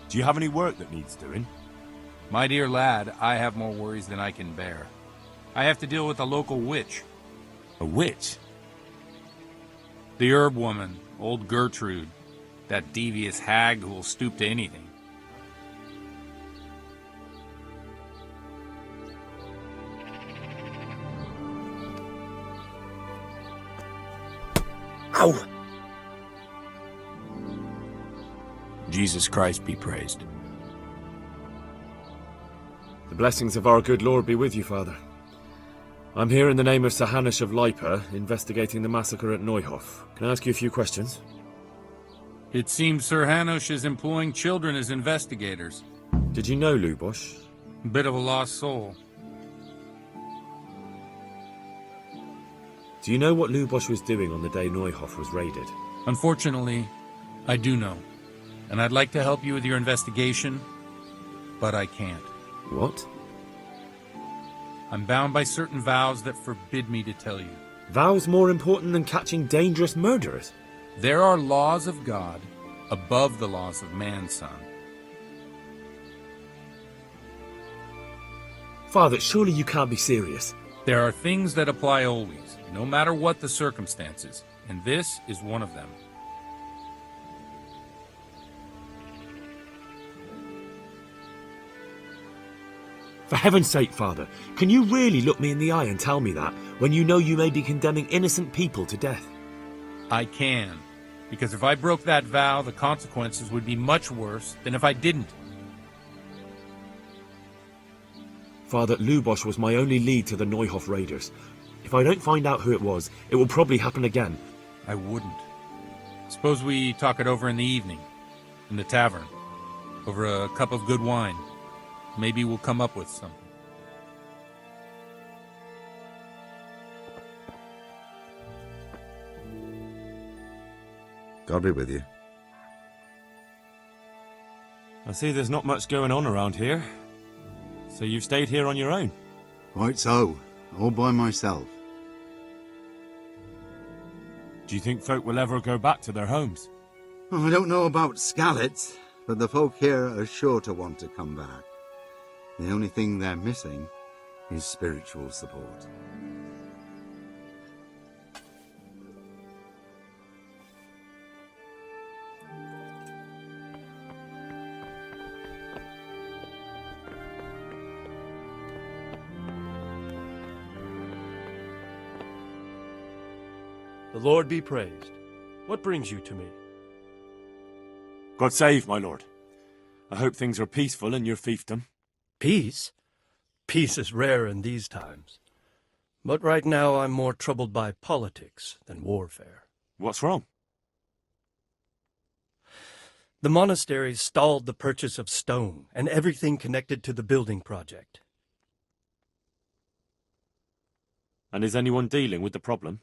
Do you have any work that needs doing? My dear lad, I have more worries than I can bear. I have to deal with a local witch. A witch? The herb woman, old Gertrude. That devious hag who will stoop to anything. Ow! Jesus Christ be praised. The blessings of our good Lord be with you, Father. I'm here in the name of Sir Hanush of Lipa, investigating the massacre at Neuhof. Can I ask you a few questions? It seems Sir Hanush is employing children as investigators. Did you know Lubosh? Bit of a lost soul. Do you know what Lubosh was doing on the day Neuhof was raided? Unfortunately, I do know. And I'd like to help you with your investigation, but I can't. What? I'm bound by certain vows that forbid me to tell you. Vows more important than catching dangerous murderers? There are laws of God above the laws of man, son. Father, surely you can't be serious. There are things that apply always, no matter what the circumstances, and this is one of them. For heaven's sake, Father, can you really look me in the eye and tell me that, when you know you may be condemning innocent people to death? I can, because if I broke that vow, the consequences would be much worse than if I didn't. Father, Lubosh was my only lead to the Neuhof raiders. If I don't find out who it was, it will probably happen again. I wouldn't. Suppose we talk it over in the evening, in the tavern, over a cup of good wine. Maybe we'll come up with something. God be with you. I see there's not much going on around here. So you've stayed here on your own? Quite so. All by myself. Do you think folk will ever go back to their homes? Oh, I don't know about Skalitz, but the folk here are sure to want to come back. The only thing they're missing is spiritual support. The Lord be praised. What brings you to me? God save, my lord. I hope things are peaceful in your fiefdom. Peace? Peace is rare in these times. But right now I'm more troubled by politics than warfare. What's wrong? The monastery stalled the purchase of stone and everything connected to the building project. And is anyone dealing with the problem?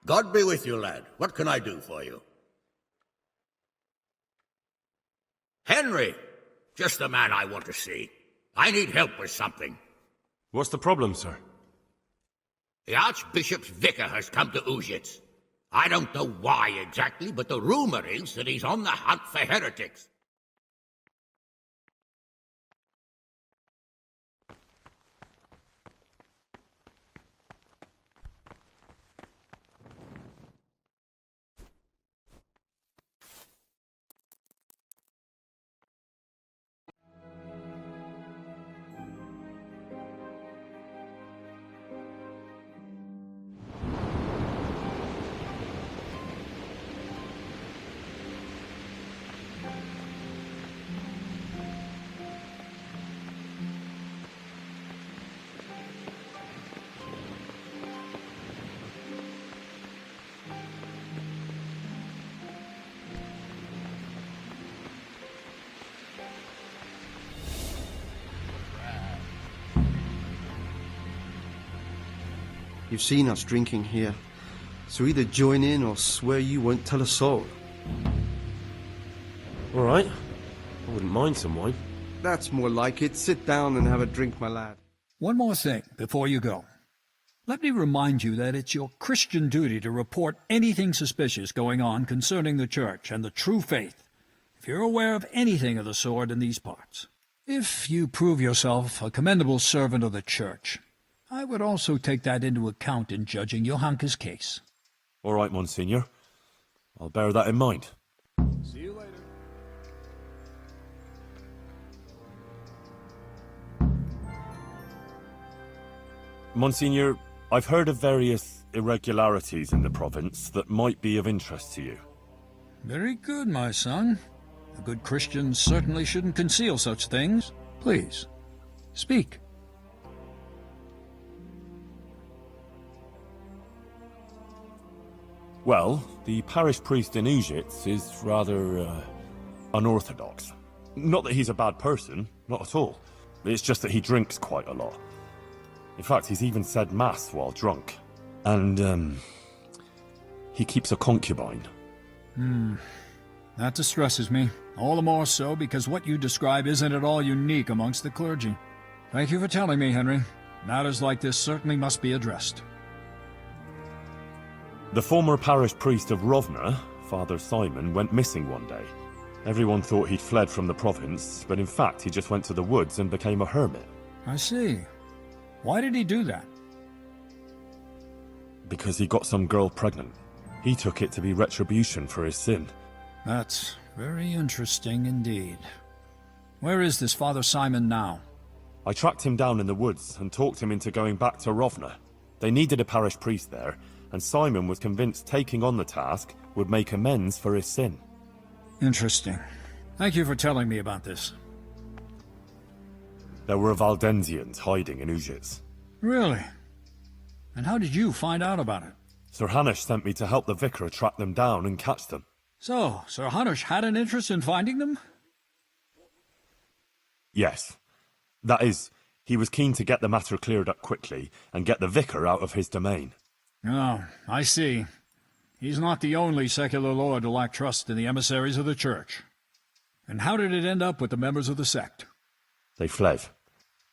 God be with you, lad. What can I do for you? Henry! Just the man I want to see. I need help with something. What's the problem, sir? The Archbishop's vicar has come to Uzhitz. I don't know why exactly, but the rumor is that he's on the hunt for heretics. You've seen us drinking here, so either join in or swear you won't tell a soul. All right. I wouldn't mind some wine. That's more like it. Sit down and have a drink, my lad. One more thing before you go. Let me remind you that it's your Christian duty to report anything suspicious going on concerning the Church and the true faith, if you're aware of anything of the sort in these parts. If you prove yourself a commendable servant of the Church, I would also take that into account in judging Johanka's case. All right, Monsignor. I'll bear that in mind. See you later. Monsignor, I've heard of various irregularities in the province that might be of interest to you. Very good, my son. A good Christian certainly shouldn't conceal such things. Please, speak. Well, the parish priest in Ujits is rather, unorthodox. Not that he's a bad person, not at all. It's just that he drinks quite a lot. In fact, he's even said mass while drunk. And, he keeps a concubine. That distresses me. All the more so because what you describe isn't at all unique amongst the clergy. Thank you for telling me, Henry. Matters like this certainly must be addressed. The former parish priest of Rovna, Father Simon, went missing one day. Everyone thought he'd fled from the province, but in fact he just went to the woods and became a hermit. I see. Why did he do that? Because he got some girl pregnant. He took it to be retribution for his sin. That's very interesting indeed. Where is this Father Simon now? I tracked him down in the woods and talked him into going back to Rovna. They needed a parish priest there, and Simon was convinced taking on the task would make amends for his sin. Interesting. Thank you for telling me about this. There were Waldensians hiding in Ujits. Really? And how did you find out about it? Sir Hanush sent me to help the vicar track them down and catch them. So, Sir Hanush had an interest in finding them? Yes. That is, he was keen to get the matter cleared up quickly and get the vicar out of his domain. Oh, I see. He's not the only secular lord to lack trust in the emissaries of the Church. And how did it end up with the members of the sect? They fled.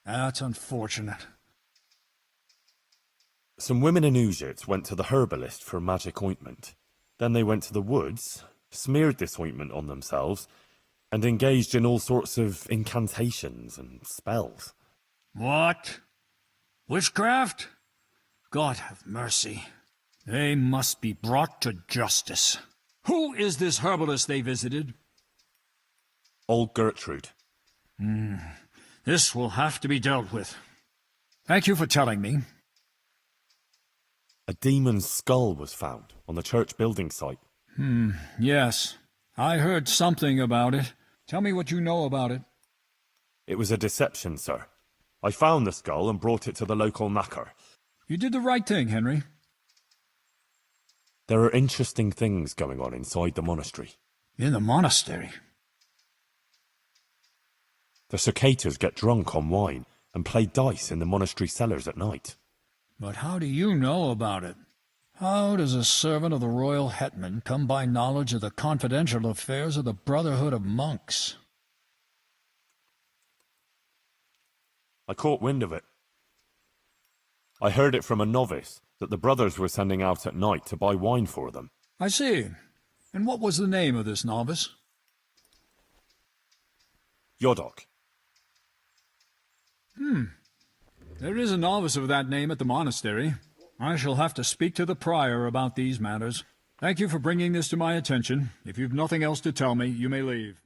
That's unfortunate. Some women in Ujits went to the herbalist for magic ointment. Then they went to the woods, smeared this ointment on themselves, and engaged in all sorts of incantations and spells. What? Witchcraft? God have mercy. They must be brought to justice. Who is this herbalist they visited? Old Gertrude. This will have to be dealt with. Thank you for telling me. A demon's skull was found on the church building site. Yes. I heard something about it. Tell me what you know about it. It was a deception, sir. I found the skull and brought it to the local knacker. You did the right thing, Henry. There are interesting things going on inside the monastery. In the monastery? The cicadas get drunk on wine and play dice in the monastery cellars at night. But how do you know about it? How does a servant of the royal hetman come by knowledge of the confidential affairs of the Brotherhood of Monks? I caught wind of it. I heard it from a novice that the brothers were sending out at night to buy wine for them. I see. And what was the name of this novice? Yodok. There is a novice of that name at the monastery. I shall have to speak to the prior about these matters. Thank you for bringing this to my attention. If you've nothing else to tell me, you may leave.